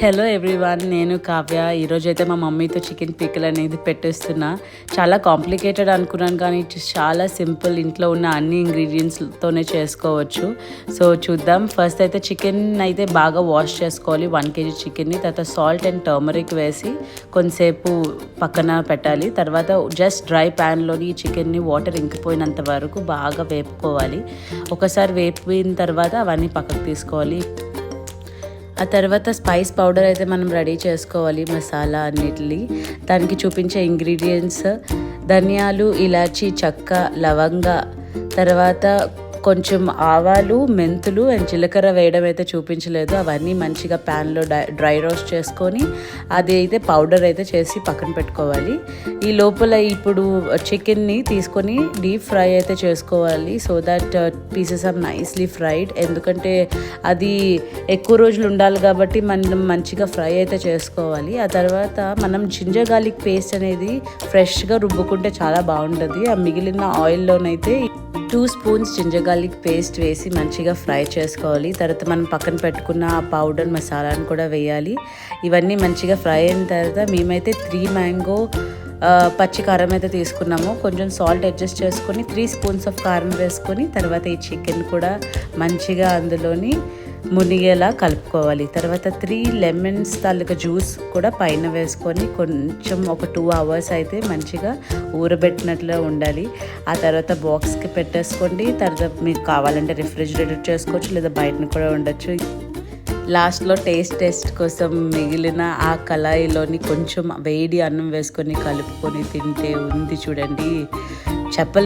Hello everyone, నేను కావ్య. ఈరోజైతే మా మమ్మీతో చికెన్ పికిల్ అనేది పెట్టేస్తున్నా. చాలా కాంప్లికేటెడ్ అనుకున్నాను, కానీ చాలా సింపుల్, ఇంట్లో ఉన్న అన్ని ఇంగ్రీడియంట్స్తోనే చేసుకోవచ్చు. సో చూద్దాం. ఫస్ట్ అయితే చికెన్ అయితే బాగా వాష్ చేసుకోవాలి. 1 kg చికెన్ని. తర్వాత సాల్ట్ అండ్ టర్మరిక్ వేసి కొంతసేపు పక్కన పెట్టాలి. తర్వాత జస్ట్ డ్రై ప్యాన్లోని చికెన్ని వాటర్ ఇంకిపోయినంత వరకు బాగా వేపుకోవాలి. ఒకసారి వేపిన తర్వాత అవన్నీ పక్కకు తీసుకోవాలి. ఆ తర్వాత స్పైస్ పౌడర్ అయితే మనం రెడీ చేసుకోవాలి. మసాలా అన్నిటిని దానికి చూపించే ఇంగ్రీడియంట్స్ ధనియాలు, ఇలాచి, చెక్క, లవంగ, తర్వాత కొంచెం ఆవాలు, మెంతులు అండ్ జీలకర్ర వేయడం అయితే చూపించలేదు. అవన్నీ మంచిగా ప్యాన్లో డ్రై రోస్ట్ చేసుకొని అది అయితే పౌడర్ అయితే చేసి పక్కన పెట్టుకోవాలి. ఈ లోపల ఇప్పుడు చికెన్ని తీసుకొని డీప్ ఫ్రై అయితే చేసుకోవాలి. So that pieces are nicely fried. ఎందుకంటే అది ఎక్కువ రోజులు ఉండాలి కాబట్టి మనం మంచిగా ఫ్రై అయితే చేసుకోవాలి. ఆ తర్వాత మనం జింజర్ గార్లిక్ పేస్ట్ అనేది ఫ్రెష్గా రుబ్బుకుంటే చాలా బాగుంటుంది. ఆ మిగిలిన ఆయిల్లోనైతే 2 స్పూన్స్ జింజర్ గార్లిక్ పేస్ట్ వేసి మంచిగా ఫ్రై చేసుకోవాలి. తర్వాత మనం పక్కన పెట్టుకున్న ఆ పౌడర్ మసాలాను కూడా వేయాలి. ఇవన్నీ మంచిగా ఫ్రై అయిన తర్వాత మేమైతే 3 మ్యాంగో పచ్చి కారం అయితే తీసుకున్నాము. కొంచెం సాల్ట్ అడ్జస్ట్ చేసుకొని 3 స్పూన్స్ ఆఫ్ కారం వేసుకొని తర్వాత ఈ చికెన్ కూడా మంచిగా అందులోని మునిగేలా కలుపుకోవాలి. తర్వాత 3 లెమన్స్ తాలూకా జ్యూస్ కూడా పైన వేసుకొని కొంచెం ఒక 2 అవర్స్ అయితే మంచిగా ఊరబెట్టినట్లు ఉండాలి. ఆ తర్వాత బాక్స్కి పెట్టేసుకోండి. తర్వాత మీకు కావాలంటే రిఫ్రిజిరేటర్ చేసుకోవచ్చు, లేదా బయటను కూడా ఉండొచ్చు. లాస్ట్లో టేస్ట్ కోసం మిగిలిన ఆ కళాయిలోని కొంచెం వేడి అన్నం వేసుకొని కలుపుకొని తింటే ఉంది చూడండి, చెప్పలేం.